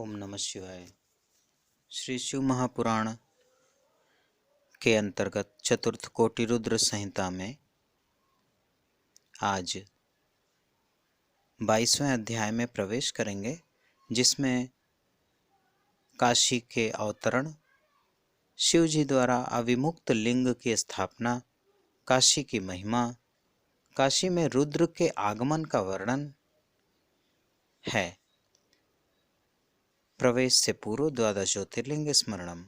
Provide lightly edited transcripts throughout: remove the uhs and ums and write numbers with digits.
ओम नमः शिवाय। श्री शिव महापुराण के अंतर्गत चतुर्थ कोटि रुद्र संहिता में आज 22वें अध्याय में प्रवेश करेंगे, जिसमें काशी के अवतरण, शिव जी द्वारा अविमुक्त लिंग की स्थापना, काशी की महिमा, काशी में रुद्र के आगमन का वर्णन है। प्रवेश से पूर्व द्वादश ज्योतिर्लिंग स्मरणम।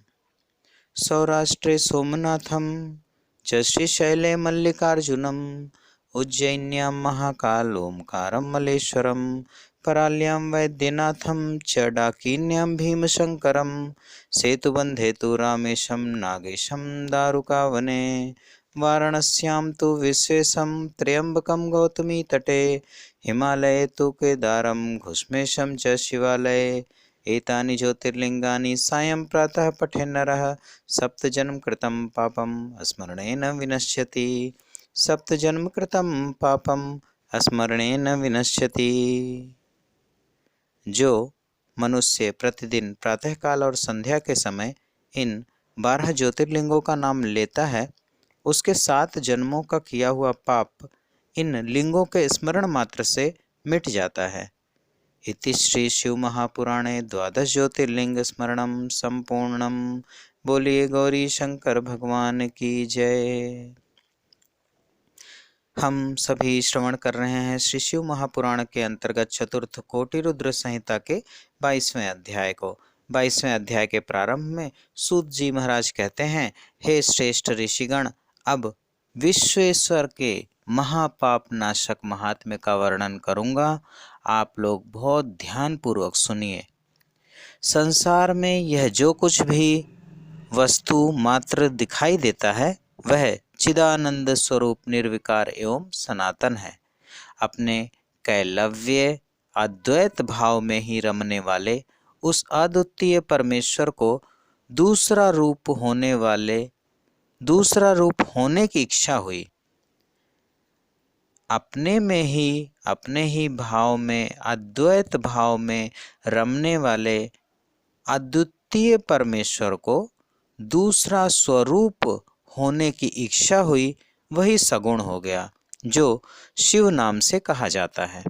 सौराष्ट्रे सोमनाथम च श्रीशैले मल्लिकार्जुनम उज्जैन्यां महाकाल ओंकारं मल्लेश्वरम पराल्यां वैद्यनाथं च डाकिन्यां भीमशंकरं सेतुबंधे तु रामेशं नागेशं दारुकावने वाराणस्यां तु विश्वेशं त्र्यंबकं गौतमी तटे हिमालये तु केदारं घुष्मेशं च शिवालये एतानि ज्योतिर्लिंगानि सायं प्रातः पठेन्नरः सप्तजन्म कृतं पापम् स्मरणेन विनश्यति। सप्तजन्म कृतं पापम् स्मरणेन विनश्यति। जो मनुष्य प्रतिदिन प्रातःकाल और संध्या के समय इन 12 ज्योतिर्लिंगों का नाम लेता है, उसके 7 जन्मों का किया हुआ पाप इन लिंगों के स्मरण मात्र से मिट जाता है। इति श्री शिव महापुराणे द्वादश ज्योतिर्लिंग स्मरणम संपूर्णम। बोलिए गौरी शंकर भगवान की जय। हम सभी श्रवण कर रहे हैं श्री शिव महापुराण के अंतर्गत चतुर्थ कोटि रुद्र संहिता के 22वें अध्याय को। 22वें अध्याय के प्रारंभ में सूत जी महाराज कहते हैं, हे श्रेष्ठ ऋषिगण, अब विश्वेश्वर के महापाप नाशक महात्म्य का वर्णन करूंगा। आप लोग बहुत ध्यान पूर्वक सुनिए। संसार में यह जो कुछ भी वस्तु मात्र दिखाई देता है, वह चिदानंद स्वरूप निर्विकार एवं सनातन है। अपने कैलव्य अद्वैत भाव में ही रमने वाले उस अद्वितीय परमेश्वर को दूसरा रूप होने की इच्छा हुई। अपने ही भाव में, अद्वैत भाव में रमने वाले अद्वितीय परमेश्वर को दूसरा स्वरूप होने की इच्छा हुई, वही सगुण हो गया, जो शिव नाम से कहा जाता है।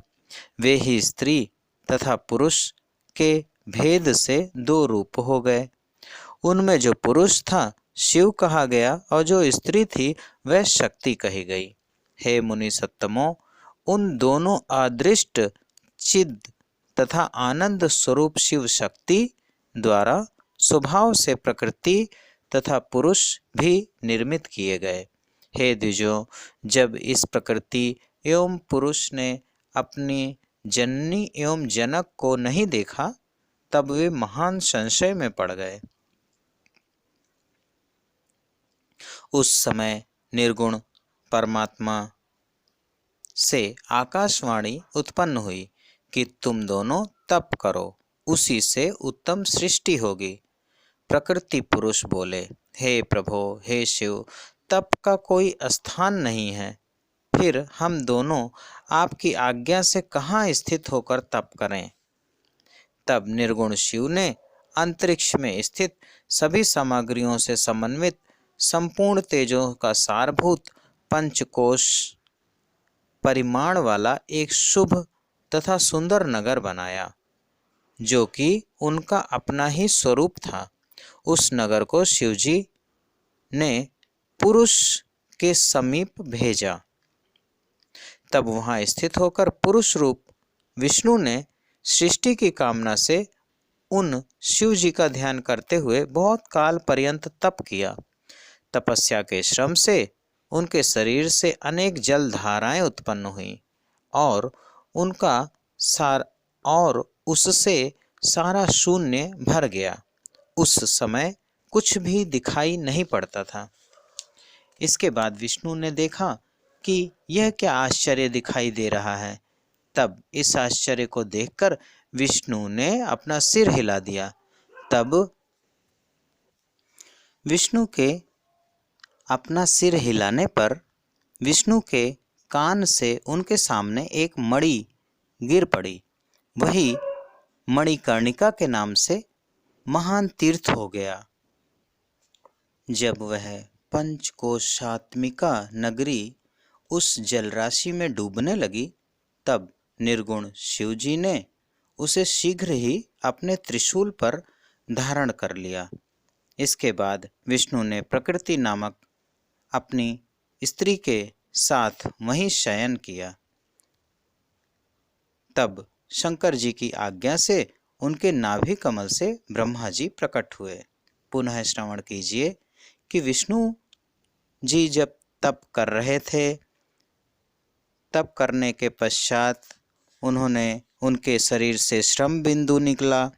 वे ही स्त्री तथा पुरुष के भेद से 2 रूप हो गए। उनमें जो पुरुष था शिव कहा गया और जो स्त्री थी वह शक्ति कही गई। हे मुनि सत्तमो, उन दोनों अदृष्ट चिद तथा आनंद स्वरूप शिव शक्ति द्वारा स्वभाव से प्रकृति तथा पुरुष भी निर्मित किए गए। हे द्विजों, जब इस प्रकृति एवं पुरुष ने अपनी जननी एवं जनक को नहीं देखा, तब वे महान संशय में पड़ गए। उस समय निर्गुण परमात्मा से आकाशवाणी उत्पन्न हुई कि तुम दोनों तप करो, उसी से उत्तम सृष्टि होगी। प्रकृति पुरुष बोले, हे प्रभो, हे शिव, तप का कोई स्थान नहीं है। फिर हम दोनों आपकी आज्ञा से कहाँ स्थित होकर तप करें। तब निर्गुण शिव ने अंतरिक्ष में स्थित सभी सामग्रियों से समन्वित संपूर्ण तेजों का सारभूत पंचकोश परिमाण वाला एक शुभ तथा सुंदर नगर बनाया, जो कि उनका अपना ही स्वरूप था। उस नगर को शिवजी ने पुरुष के समीप भेजा। तब वहां स्थित होकर पुरुष रूप विष्णु ने सृष्टि की कामना से उन शिव जी का ध्यान करते हुए बहुत काल पर्यंत तप किया। तपस्या के श्रम से उनके शरीर से अनेक जल धाराएं उत्पन्न हुई और उससे सारा शून्य भर गया। उस समय कुछ भी दिखाई नहीं पड़ता था। इसके बाद विष्णु ने देखा कि यह क्या आश्चर्य दिखाई दे रहा है। तब इस आश्चर्य को देखकर विष्णु ने अपना सिर हिला दिया। तब विष्णु के अपना सिर हिलाने पर विष्णु के कान से उनके सामने एक मणि गिर पड़ी। वही मणिकर्णिका के नाम से महान तीर्थ हो गया। जब वह पंचकोशात्मिका नगरी उस जलराशि में डूबने लगी, तब निर्गुण शिवजी ने उसे शीघ्र ही अपने त्रिशूल पर धारण कर लिया। इसके बाद विष्णु ने प्रकृति नामक अपनी स्त्री के साथ वहीं शयन किया। तब शंकर जी की आज्ञा से उनके नाभि कमल से ब्रह्मा जी प्रकट हुए। पुनः श्रवण कीजिए कि विष्णु जी जब तप कर रहे थे, तप करने के पश्चात उनके शरीर से श्रम बिंदु निकला।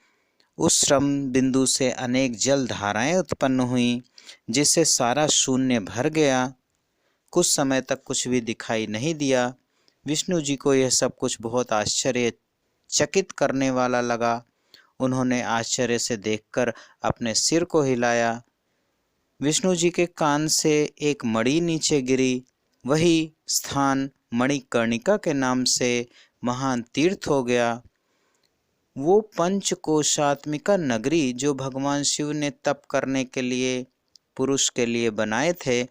उस श्रम बिंदु से अनेक जल धाराएं उत्पन्न हुई, जिससे सारा शून्य भर गया। कुछ समय तक कुछ भी दिखाई नहीं दिया। विष्णु जी को यह सब कुछ बहुत आश्चर्यचकित करने वाला लगा। उन्होंने आश्चर्य से देखकर अपने सिर को हिलाया। विष्णु जी के कान से एक मणि नीचे गिरी। वही स्थान मणिकर्णिका के नाम से महान तीर्थ हो गया। वो पंचकोशात्मिका नगरी जो भगवान शिव ने तप करने के लिए पुरुष के लिए बनाए थे,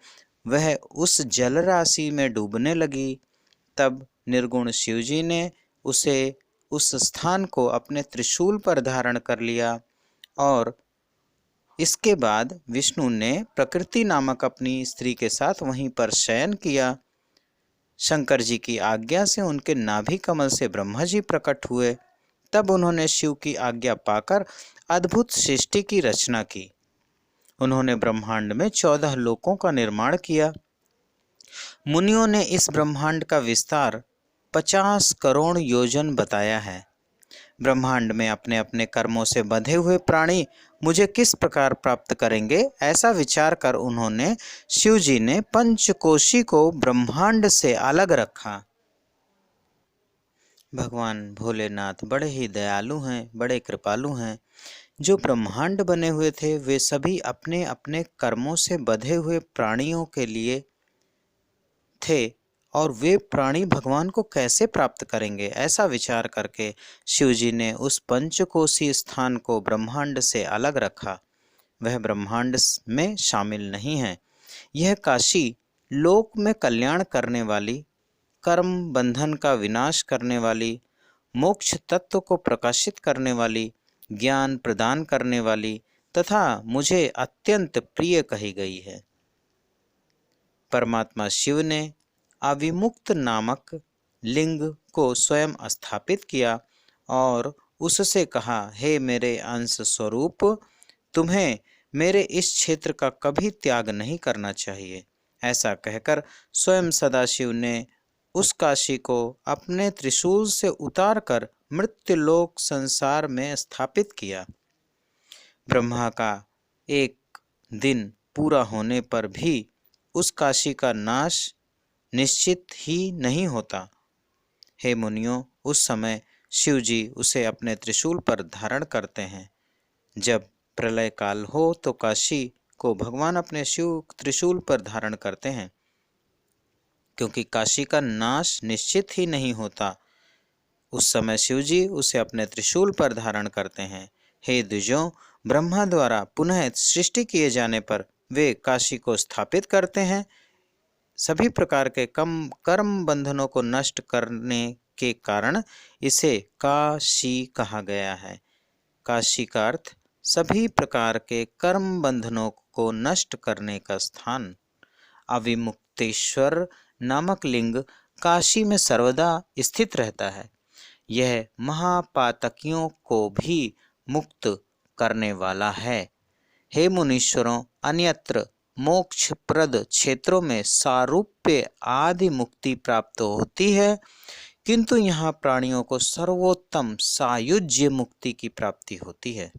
वह उस जलराशि में डूबने लगी। तब निर्गुण शिवजी ने उस स्थान को अपने त्रिशूल पर धारण कर लिया और इसके बाद विष्णु ने प्रकृति नामक अपनी स्त्री के साथ वहीं पर शयन किया। शंकर जी की आज्ञा से उनके नाभि कमल से ब्रह्मा जी प्रकट हुए। तब उन्होंने शिव की आज्ञा पाकर अद्भुत सृष्टि की रचना की। उन्होंने ब्रह्मांड में 14 लोकों का निर्माण किया। मुनियों ने इस ब्रह्मांड का विस्तार 50 करोड़ योजन बताया है। ब्रह्मांड में अपने अपने कर्मों से बंधे हुए प्राणी मुझे किस प्रकार प्राप्त करेंगे, ऐसा विचार कर उन्होंने शिव जी ने पंचकोशी को ब्रह्मांड से अलग रखा। भगवान भोलेनाथ बड़े ही दयालु हैं, बड़े कृपालु हैं। जो ब्रह्मांड बने हुए थे वे सभी अपने अपने कर्मों से बंधे हुए प्राणियों के लिए थे, और वे प्राणी भगवान को कैसे प्राप्त करेंगे, ऐसा विचार करके शिवजी ने उस पंचकोशी स्थान को ब्रह्मांड से अलग रखा। वह ब्रह्मांड में शामिल नहीं है। यह काशी लोक में कल्याण करने वाली, कर्म बंधन का विनाश करने वाली, मोक्ष तत्व को प्रकाशित करने वाली, ज्ञान प्रदान करने वाली तथा मुझे अत्यंत प्रिय कही गई है। परमात्मा शिव ने अविमुक्त नामक लिंग को स्वयं स्थापित किया और उससे कहा, हे मेरे अंश स्वरूप, तुम्हें मेरे इस क्षेत्र का कभी त्याग नहीं करना चाहिए। ऐसा कहकर स्वयं सदाशिव ने उस काशी को अपने त्रिशूल से उतारकर मृत्युलोक संसार में स्थापित किया। ब्रह्मा का एक दिन पूरा होने पर भी उस काशी का नाश निश्चित ही नहीं होता। हे मुनियों, उस समय शिवजी उसे अपने त्रिशूल पर धारण करते हैं। जब प्रलय काल हो तो काशी को भगवान अपने शिव त्रिशूल पर धारण करते हैं, क्योंकि काशी का नाश निश्चित ही नहीं होता। उस समय शिवजी उसे अपने त्रिशूल पर धारण करते हैं। हे द्विजों, ब्रह्मा द्वारा पुनः सृष्टि किए जाने पर वे काशी को स्थापित करते हैं। सभी प्रकार के कर्म बंधनों को नष्ट करने के कारण इसे काशी कहा गया है। काशी का अर्थ सभी प्रकार के कर्म बंधनों को नष्ट करने का स्थान। अविमुक्तेश्वर नामक लिंग काशी में सर्वदा स्थित रहता है। यह महापातकियों को भी मुक्त करने वाला है। हे मुनीश्वरों, अन्यत्र मोक्षप्रद क्षेत्रों में सारूप्य आदि मुक्ति प्राप्त होती है, किंतु यहाँ प्राणियों को सर्वोत्तम सायुज्य मुक्ति की प्राप्ति होती है।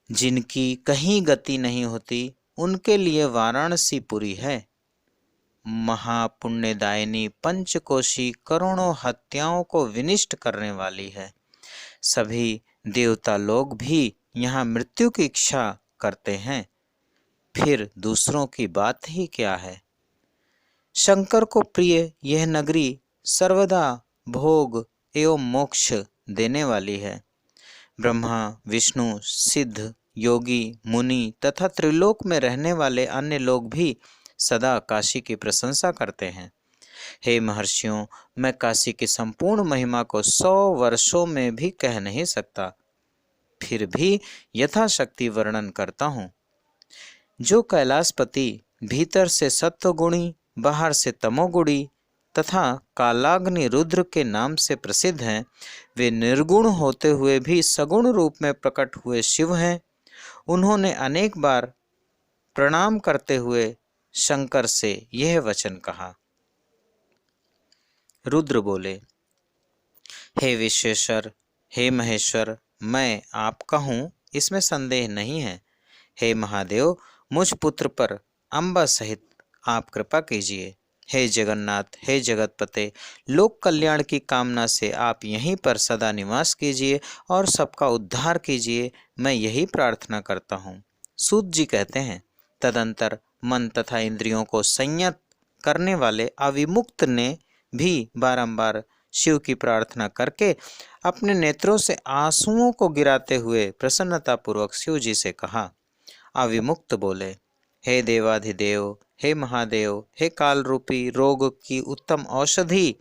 जिनकी कहीं गति नहीं होती उनके लिए वाराणसी पुरी है। महापुण्यदायिनी पंचकोशी करोड़ों हत्याओं को विनिष्ट करने वाली है। सभी देवता लोग भी यहाँ मृत्यु की इच्छा करते हैं, फिर दूसरों की बात ही क्या है। शंकर को प्रिय यह नगरी सर्वदा भोग एवं मोक्ष देने वाली है। ब्रह्मा, विष्णु, सिद्ध, योगी, मुनि तथा त्रिलोक में रहने वाले अन्य लोग भी सदा काशी की प्रशंसा करते हैं। हे महर्षियों, मैं काशी की संपूर्ण महिमा को 100 वर्षों में भी कह नहीं सकता, फिर भी यथाशक्ति वर्णन करता हूँ। जो कैलाशपति भीतर से सत्वगुणी, बाहर से तमोगुणी तथा कालाग्नि रुद्र के नाम से प्रसिद्ध हैं, वे निर्गुण होते हुए भी सगुण रूप में प्रकट हुए शिव हैं। उन्होंने अनेक बार प्रणाम करते हुए शंकर से यह वचन कहा। रुद्र बोले, हे विश्वेश्वर, हे महेश्वर, मैं आपका हूँ, इसमें संदेह नहीं है। हे महादेव, मुझ पुत्र पर अम्बा सहित आप कृपा कीजिए। हे जगन्नाथ, हे जगतपते, लोक कल्याण की कामना से आप यहीं पर सदा निवास कीजिए और सबका उद्धार कीजिए, मैं यही प्रार्थना करता हूँ। सूत जी कहते हैं, तदंतर मन तथा इंद्रियों को संयत करने वाले अविमुक्त ने भी बारंबार शिव की प्रार्थना करके अपने नेत्रों से आंसुओं को गिराते हुए प्रसन्नतापूर्वक शिव जी से कहा। अविमुक्त बोले, हे देवाधिदेव, हे महादेव, हे काल रूपी रोग की उत्तम औषधि,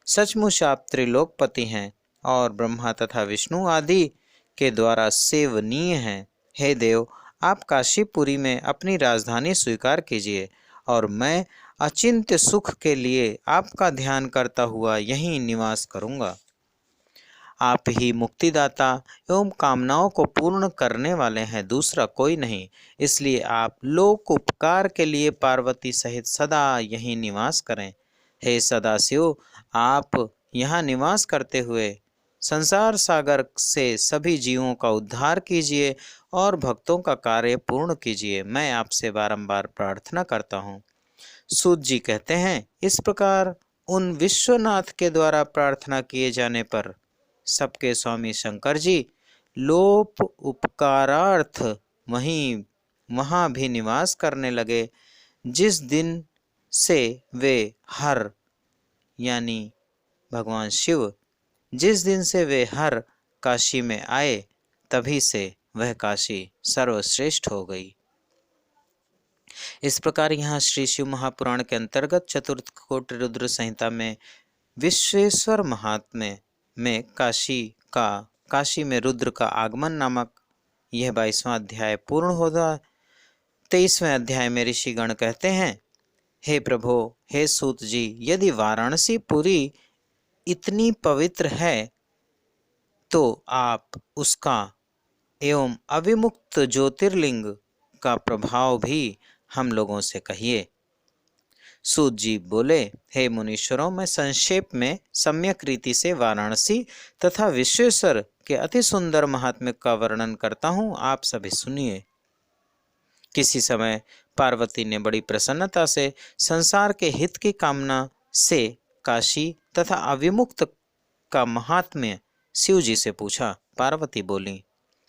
सचमुच आप त्रिलोकपति हैं और ब्रह्मा तथा विष्णु आदि के द्वारा सेवनीय हैं। हे देव, आप काशीपुरी में अपनी राजधानी स्वीकार कीजिए और मैं अचिंत्य सुख के लिए आपका ध्यान करता हुआ यहीं निवास करूँगा। आप ही मुक्तिदाता एवं कामनाओं को पूर्ण करने वाले हैं, दूसरा कोई नहीं। इसलिए आप लोक उपकार के लिए पार्वती सहित सदा यहीं निवास करें। हे सदाशिव, आप यहाँ निवास करते हुए संसार सागर से सभी जीवों का उद्धार कीजिए और भक्तों का कार्य पूर्ण कीजिए, मैं आपसे बारंबार प्रार्थना करता हूँ। सूत जी कहते हैं, इस प्रकार उन विश्वनाथ के द्वारा प्रार्थना किए जाने पर सबके स्वामी शंकर जी लोप उपकारार्थ वहाँ भी निवास करने लगे। जिस दिन से वे हर यानी भगवान शिव जिस दिन से वे हर काशी में आए, तभी से वह काशी सर्वश्रेष्ठ हो गई। इस प्रकार यहाँ श्री शिव महापुराण के अंतर्गत चतुर्थ कोटि रुद्र संहिता में विश्वेश्वर महात्म्य में काशी में रुद्र का आगमन नामक यह 22वां अध्याय पूर्ण होगा। 23वें अध्याय में ऋषिगण कहते हैं, हे प्रभो, हे सूत जी, यदि वाराणसी पुरी इतनी पवित्र है तो आप उसका एवं अविमुक्त ज्योतिर्लिंग का प्रभाव भी हम लोगों से कहिए। सूत जी बोले, हे मुनीश्वरों, मैं संक्षेप में सम्यक रीति से वाराणसी तथा विश्वेश्वर के अति सुंदर महात्म्य का वर्णन करता हूँ, आप सभी सुनिए। किसी समय पार्वती ने बड़ी प्रसन्नता से संसार के हित की कामना से काशी तथा अविमुक्त का महात्म्य शिव जी से पूछा। पार्वती बोली,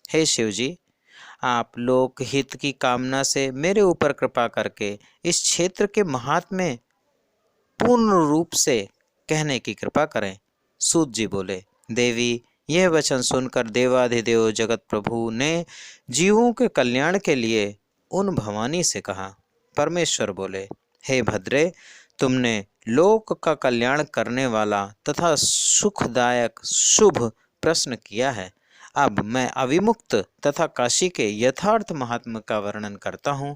हे शिव जी, आप लोक हित की कामना से मेरे ऊपर कृपा करके इस क्षेत्र के महात्म्य पूर्ण रूप से कहने की कृपा करें। सूत जी बोले, देवी, यह वचन सुनकर देवाधिदेव जगत प्रभु ने जीवों के कल्याण के लिए उन भवानी से कहा। परमेश्वर बोले, हे भद्रे, तुमने लोक का कल्याण करने वाला तथा सुखदायक शुभ प्रश्न किया है। अब मैं अविमुक्त तथा काशी के यथार्थ महात्म्य का वर्णन करता हूँ।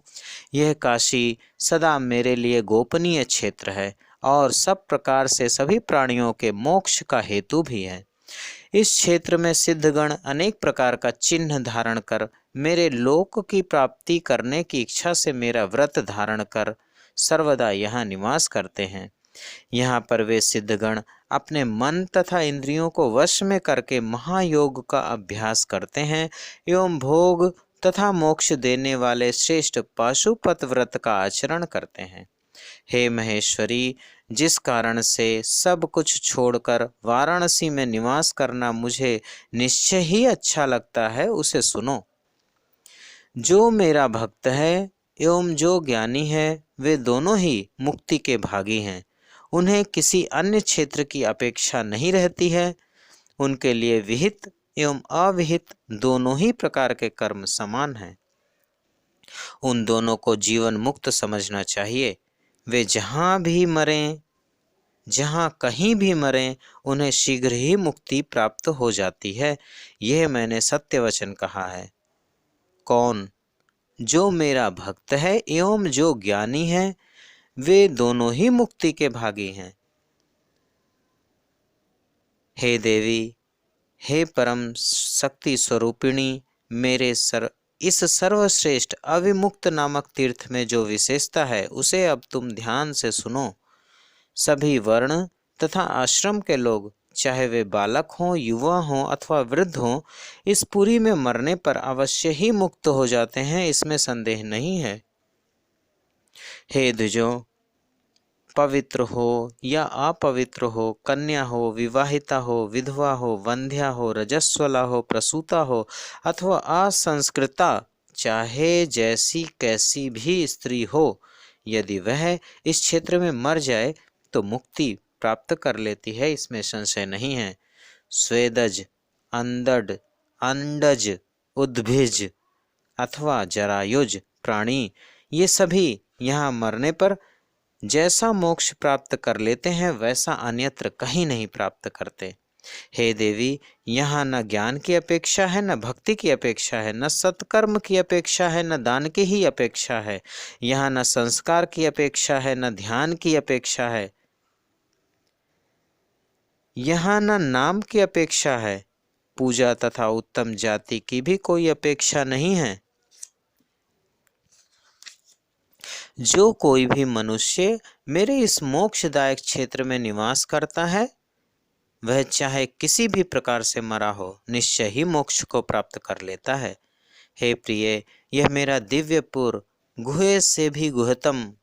यह काशी सदा मेरे लिए गोपनीय क्षेत्र है और सब प्रकार से सभी प्राणियों के मोक्ष का हेतु भी है। इस क्षेत्र में सिद्धगण अनेक प्रकार का चिन्ह धारण कर मेरे लोक की प्राप्ति करने की इच्छा से मेरा व्रत धारण कर सर्वदा यहाँ निवास करते हैं। यहाँ पर वे सिद्धगण अपने मन तथा इंद्रियों को वश में करके महायोग का अभ्यास करते हैं एवं भोग तथा मोक्ष देने वाले श्रेष्ठ पाशुपत व्रत का आचरण करते हैं। हे महेश्वरी, जिस कारण से सब कुछ छोड़कर वाराणसी में निवास करना मुझे निश्चय ही अच्छा लगता है, उसे सुनो। जो मेरा भक्त है एवं जो ज्ञानी है, वे दोनों ही मुक्ति के भागी हैं। उन्हें किसी अन्य क्षेत्र की अपेक्षा नहीं रहती है। उनके लिए विहित एवं अविहित दोनों ही प्रकार के कर्म समान हैं। उन दोनों को जीवन मुक्त समझना चाहिए। वे जहाँ भी मरें, जहाँ कहीं भी मरें, उन्हें शीघ्र ही मुक्ति प्राप्त हो जाती है। यह मैंने सत्य वचन कहा है। कौन? जो मेरा भक्त है एवं जो ज्ञानी है, वे दोनों ही मुक्ति के भागी हैं। हे देवी, हे परम शक्ति स्वरूपिणी, मेरे इस सर्वश्रेष्ठ अविमुक्त नामक तीर्थ में जो विशेषता है, उसे अब तुम ध्यान से सुनो। सभी वर्ण तथा आश्रम के लोग, चाहे वे बालक हों, युवा हों अथवा वृद्ध हों, इस पुरी में मरने पर अवश्य ही मुक्त हो जाते हैं, इसमें संदेह नहीं है। हे द्विजों, पवित्र हो या अपवित्र हो, कन्या हो, विवाहिता हो, विधवा हो, वंध्या हो, रजस्वला हो, प्रसूता हो अथवा असंस्कृता, चाहे जैसी कैसी भी स्त्री हो, यदि वह इस क्षेत्र में मर जाए तो मुक्ति प्राप्त कर लेती है, इसमें संशय नहीं है। स्वेदज, अंडज, अंडज, उद्भिज अथवा जरायुज प्राणी, ये सभी यहाँ मरने पर जैसा मोक्ष प्राप्त कर लेते हैं, वैसा अन्यत्र कहीं नहीं प्राप्त करते। हे देवी, यहाँ न ज्ञान की अपेक्षा है, न भक्ति की अपेक्षा है, न सत्कर्म की अपेक्षा है, न दान की ही अपेक्षा है। यहाँ न संस्कार की अपेक्षा है, न ध्यान की अपेक्षा है। यहाँ न नाम की अपेक्षा है, पूजा तथा उत्तम जाति की भी कोई अपेक्षा नहीं है। जो कोई भी मनुष्य मेरे इस मोक्षदायक क्षेत्र में निवास करता है, वह चाहे किसी भी प्रकार से मरा हो, निश्चय ही मोक्ष को प्राप्त कर लेता है। हे प्रिय, यह मेरा दिव्यपुर गुहे से भी गुहतम,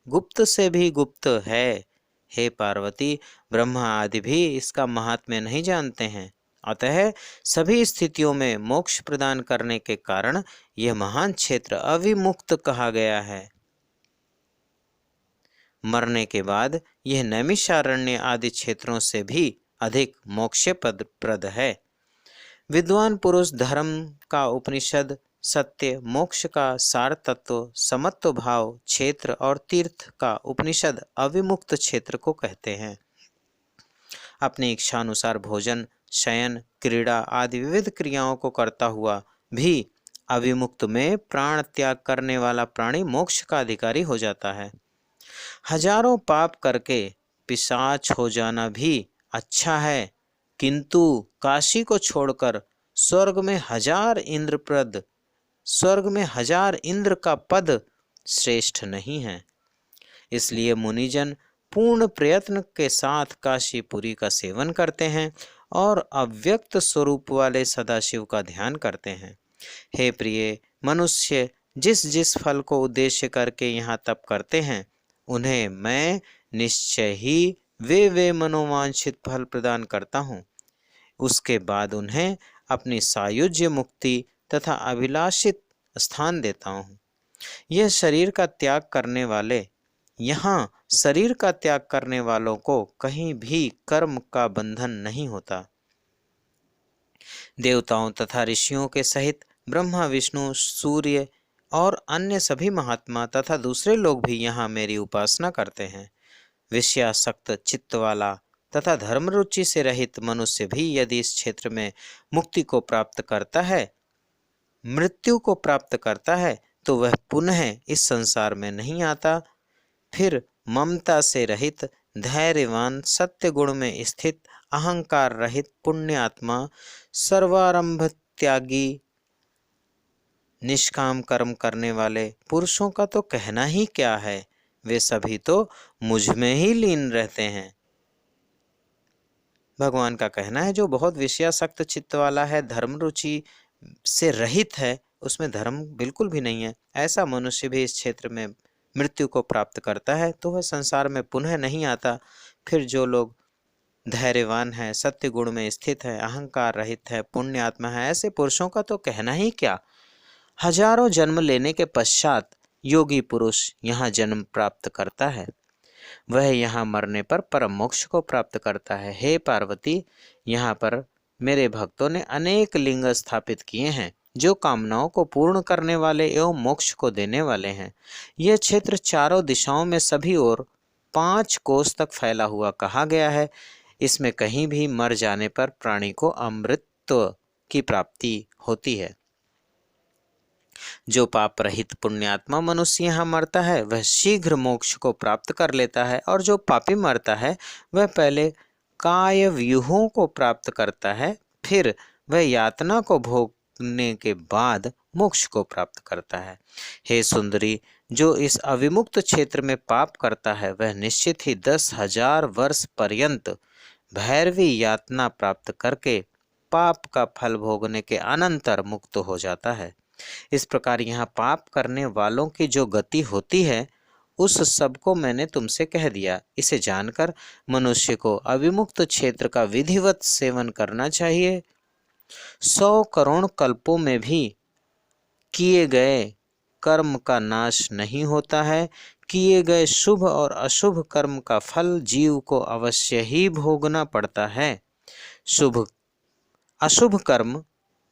गुप्त से भी गुप्त है। हे पार्वती, ब्रह्मा आदि भी इसका महात्म्य नहीं जानते हैं। अतः सभी स्थितियों में मोक्ष प्रदान करने के कारण यह महान क्षेत्र अविमुक्त कहा गया है। मरने के बाद यह नैमिषारण्य आदि क्षेत्रों से भी अधिक मोक्षप्रद है। विद्वान पुरुष धर्म का उपनिषद, सत्य, मोक्ष का सार तत्व, समत्व भाव क्षेत्र और तीर्थ का उपनिषद अविमुक्त क्षेत्र को कहते हैं। अपनी इच्छानुसार भोजन, शयन, क्रीड़ा आदि विविध क्रियाओं को करता हुआ भी अविमुक्त में प्राण त्याग करने वाला प्राणी मोक्ष का अधिकारी हो जाता है। हजारों पाप करके पिशाच हो जाना भी अच्छा है, किंतु काशी को छोड़कर स्वर्ग में हजार इंद्र का पद श्रेष्ठ नहीं है। इसलिए मुनिजन पूर्ण प्रयत्न के साथ काशीपुरी का सेवन करते हैं और अव्यक्त स्वरूप वाले सदाशिव का ध्यान करते हैं। हे प्रिय, मनुष्य जिस जिस फल को उद्देश्य करके यहाँ तप करते हैं, उन्हें मैं निश्चय ही वे मनोवांछित फल प्रदान करता हूँ। उसके बाद उन्हें अपनी सायुज्य मुक्ति तथा अभिलाषित स्थान देता हूँ। यह शरीर का त्याग करने वाले, यहाँ शरीर का त्याग करने वालों को कहीं भी कर्म का बंधन नहीं होता। देवताओं तथा ऋषियों के सहित ब्रह्मा, विष्णु, सूर्य और अन्य सभी महात्मा तथा दूसरे लोग भी यहाँ मेरी उपासना करते हैं। विषयासक्त चित्त वाला तथा धर्म रुचि से रहित मनुष्य भी यदि इस क्षेत्र में मुक्ति को प्राप्त करता है, मृत्यु को प्राप्त करता है, तो वह पुनः इस संसार में नहीं आता। फिर ममता से रहित, धैर्यवान, सत्य गुण में स्थित, अहंकार रहित पुण्यात्मा, सर्वारंभ त्यागी, निष्काम कर्म करने वाले पुरुषों का तो कहना ही क्या है। वे सभी तो मुझ में ही लीन रहते हैं। भगवान का कहना है, जो बहुत विषयासक्त चित्त वाला है, धर्म रुचि से रहित है, उसमें धर्म बिल्कुल भी नहीं है, ऐसा मनुष्य भी इस क्षेत्र में मृत्यु को प्राप्त करता है, तो वह संसार में पुनः नहीं आता। फिर जो लोग धैर्यवान है, सत्य गुण में स्थित है, अहंकार रहित है, पुण्य आत्मा है, ऐसे पुरुषों का तो कहना ही क्या। हजारों जन्म लेने के पश्चात योगी पुरुष यहाँ जन्म प्राप्त करता है। वह यहाँ मरने पर परम मोक्ष को प्राप्त करता है। हे पार्वती, यहाँ पर मेरे भक्तों ने अनेक लिंग स्थापित किए हैं जो कामनाओं को पूर्ण करने वाले एवं मोक्ष को देने वाले हैं। यह क्षेत्र चारों दिशाओं में सभी ओर 5 कोस तक फैला हुआ कहा गया है। इसमें कहीं भी मर जाने पर प्राणी को अमृतत्व की प्राप्ति होती है। जो पाप रहित पुण्यात्मा मनुष्य यहाँ मरता है वह शीघ्र मोक्ष को प्राप्त कर लेता है, और जो पापी मरता है वह पहले काय व्यूहों को प्राप्त करता है, फिर वह यातना को भोगने के बाद मोक्ष को प्राप्त करता है। हे सुंदरी, जो इस अविमुक्त क्षेत्र में पाप करता है वह निश्चित ही 10,000 वर्ष पर्यंत भैरवी यातना प्राप्त करके पाप का फल भोगने के अनंतर मुक्त हो जाता है। इस प्रकार यहाँ पाप करने वालों की जो गति होती है उस सब को मैंने तुमसे कह दिया। इसे जानकर मनुष्य को अविमुक्त क्षेत्र का विधिवत सेवन करना चाहिए। 100 करोड़ कल्पों में भी किए गए कर्म का नाश नहीं होता है। किए गए शुभ और अशुभ कर्म का फल जीव को अवश्य ही भोगना पड़ता है। अशुभ कर्म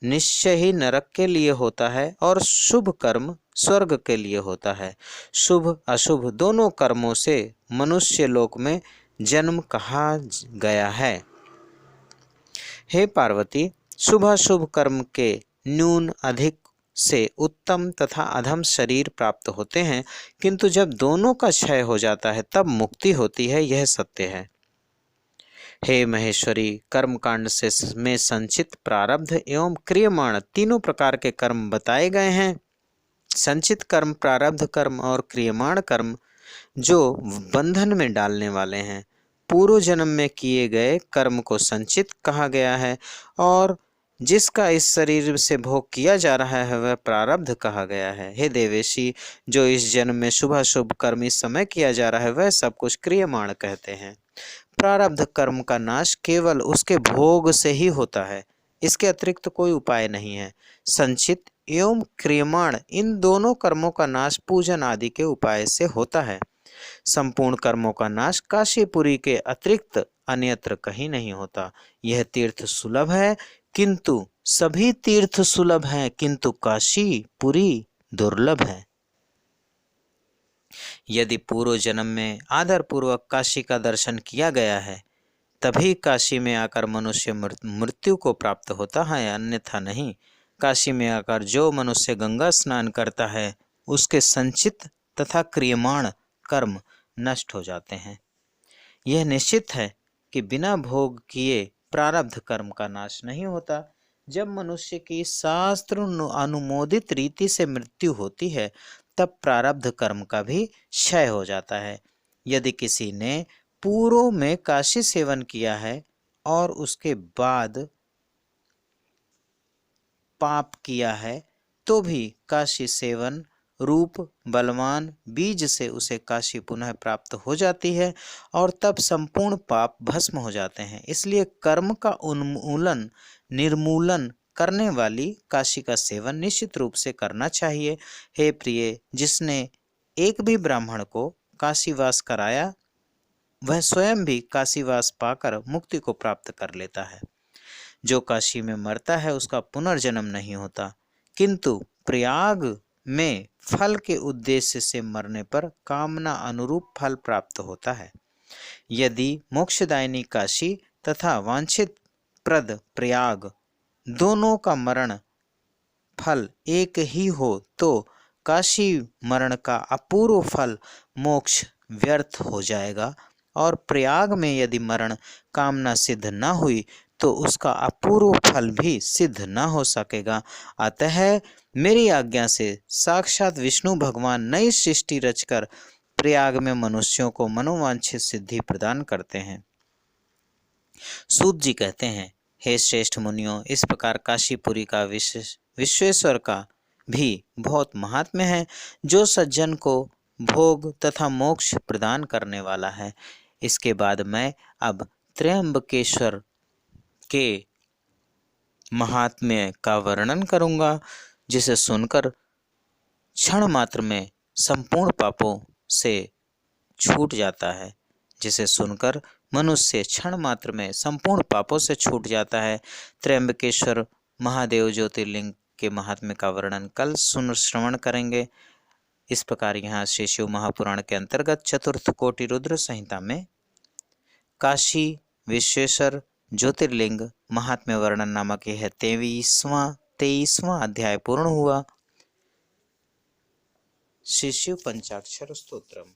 निश्चय ही नरक के लिए होता है और शुभ कर्म स्वर्ग के लिए होता है। शुभ अशुभ दोनों कर्मों से मनुष्य लोक में जन्म कहा गया है। हे पार्वती, शुभ अशुभ कर्म के न्यून अधिक से उत्तम तथा अधम शरीर प्राप्त होते हैं, किंतु जब दोनों का क्षय हो जाता है तब मुक्ति होती है, यह सत्य है। हे महेश्वरी, कर्मकांड से में संचित प्रारब्ध एवं क्रियमाण तीनों प्रकार के कर्म बताए गए हैं। संचित कर्म, प्रारब्ध कर्म और क्रियमाण कर्म जो बंधन में डालने वाले हैं। पूर्व जन्म में किए गए कर्म को संचित कहा गया है और जिसका इस शरीर से भोग किया जा रहा है वह प्रारब्ध कहा गया है। हे देवेशी, जो इस जन्म में शुभ शुभ कर्म इस समय किया जा रहा है वह सब कुछ क्रियमाण कहते हैं। प्रारब्ध कर्म का नाश केवल उसके भोग से ही होता है, इसके अतिरिक्त कोई उपाय नहीं है। संचित एवं क्रियमाण इन दोनों कर्मों का नाश पूजन आदि के उपाय से होता है। संपूर्ण कर्मों का नाश काशीपुरी के अतिरिक्त अन्यत्र कहीं नहीं होता। यह तीर्थ सुलभ है, किंतु सभी तीर्थ सुलभ हैं, किंतु काशीपुरी दुर्लभ है। यदि पूर्व जन्म में आदर पूर्वक काशी का दर्शन किया गया है तभी काशी में आकर मनुष्य मृत्यु को प्राप्त होता है, अन्यथा नहीं। काशी में आकर जो मनुष्य गंगा स्नान करता है उसके संचित तथा क्रियमाण कर्म नष्ट हो जाते हैं। यह निश्चित है कि बिना भोग किए प्रारब्ध कर्म का नाश नहीं होता। जब मनुष्य की शास्त्र अनुमोदित रीति से मृत्यु होती है तब प्रारब्ध कर्म का भी क्षय हो जाता है। यदि किसी ने पूर्व में काशी सेवन किया है और उसके बाद पाप किया है तो भी काशी सेवन रूप बलवान बीज से उसे काशी पुनः प्राप्त हो जाती है और तब संपूर्ण पाप भस्म हो जाते हैं। इसलिए कर्म का उन्मूलन निर्मूलन करने वाली काशी का सेवन निश्चित रूप से करना चाहिए। हे प्रिय, जिसने एक भी ब्राह्मण को काशीवास कराया वह स्वयं भी काशीवास पाकर मुक्ति को प्राप्त कर लेता है। जो काशी में मरता है उसका पुनर्जन्म नहीं होता, किंतु प्रयाग में फल के उद्देश्य से मरने पर कामना अनुरूप फल प्राप्त होता है। यदि मोक्षदायिनी काशी तथा वांछित प्रद प्रयाग दोनों का मरण फल एक ही हो तो काशी मरण का अपूर्व फल मोक्ष व्यर्थ हो जाएगा, और प्रयाग में यदि मरण कामना सिद्ध न हुई तो उसका अपूर्व फल भी सिद्ध न हो सकेगा। अतः मेरी आज्ञा से साक्षात विष्णु भगवान नई सृष्टि रचकर प्रयाग में मनुष्यों को मनोवांछित सिद्धि प्रदान करते हैं। सूत जी कहते हैं, हे श्रेष्ठ मुनियों, इस प्रकार काशीपुरी का विश्वेश्वर का भी बहुत महात्म्य है जो सज्जन को भोग तथा मोक्ष प्रदान करने वाला है। इसके बाद मैं अब त्र्यंबकेश्वर के महात्म्य का वर्णन करूंगा, जिसे सुनकर क्षण मात्र में संपूर्ण पापों से छूट जाता है, जिसे सुनकर मनुष्य क्षण मात्र में संपूर्ण पापों से छूट जाता है। त्र्यंबकेश्वर महादेव ज्योतिर्लिंग के महात्म्य का वर्णन कल श्रवण करेंगे। इस प्रकार यहाँ श्री शिव महापुराण के अंतर्गत चतुर्थ कोटि रुद्र संहिता में काशी विश्वेश्वर ज्योतिर्लिंग महात्म्य वर्णन नामक यह 23वां अध्याय पूर्ण हुआ। श्री शिव पंचाक्षर स्तोत्रम।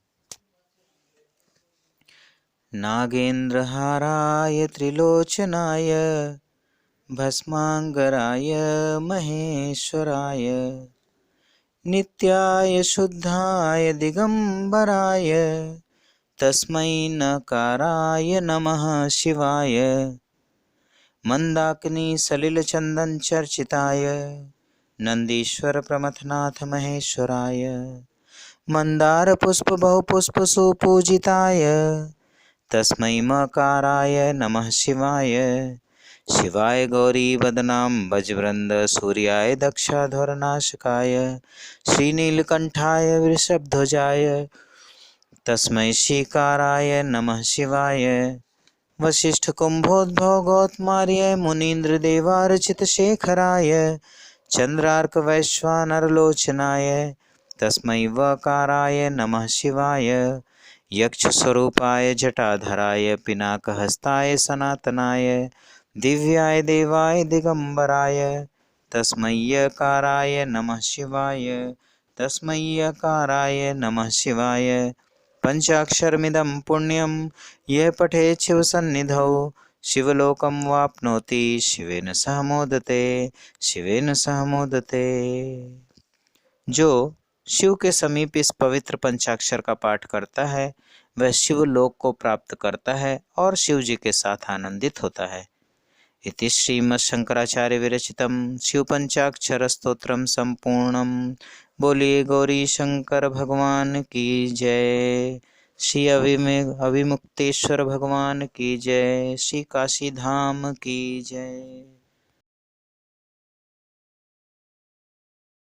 नागेन्द्रहाराय त्रिलोचनाय भस्मांगराय महेश्वराय नित्याय शुद्धाय दिगंबराय तस्मै नकाराय नमः शिवाय मंदाकिनी सलिल चंदन चर्चिताय नंदीश्वर प्रमथनाथ महेश्वराय मंदार पुष्प बहुपुष्प सुपूजिताय तस्मै मकाराय नमः शिवाय शिवाय गौरी वदनां भजवृंद सूर्याय दक्षाध्वरनाशकाय श्रीनीलकंठाय वृषभध्वजाय तस्मै श्रीकाराय नमः शिवाय वशिष्ठ कुंभोद्भव गौतमार्य मुनीन्द्र देवार्चित शेखराय चंद्रार्क वैश्वानरलोचनाय तस्मै वकाराय नमः शिवाय यक्ष स्वरूपाय जटाधराय पिनाकहस्ताय सनातनाय दिव्याय देवाय दिगंबराय तस्मै यकाराय नमः शिवाय तस्मै यकाराय नमः शिवाय पंचाक्षरमिदं पुण्यं यः पठेत् शिवसन्निधौ शिवलोकं वाप्नोति शिवेन सह मोदते शिवेन सह मोदते। जो शिव के समीप इस पवित्र पंचाक्षर का पाठ करता है वह शिवलोक को प्राप्त करता है और शिव जी के साथ आनंदित होता है। इति श्रीमद्शंकराचार्य विरचितं शिव पंचाक्षर स्तोत्रम संपूर्णम। बोलिए गौरी शंकर भगवान की जय। श्री अभिमुक्तेश्वर भगवान की जय। श्री काशी धाम की जय।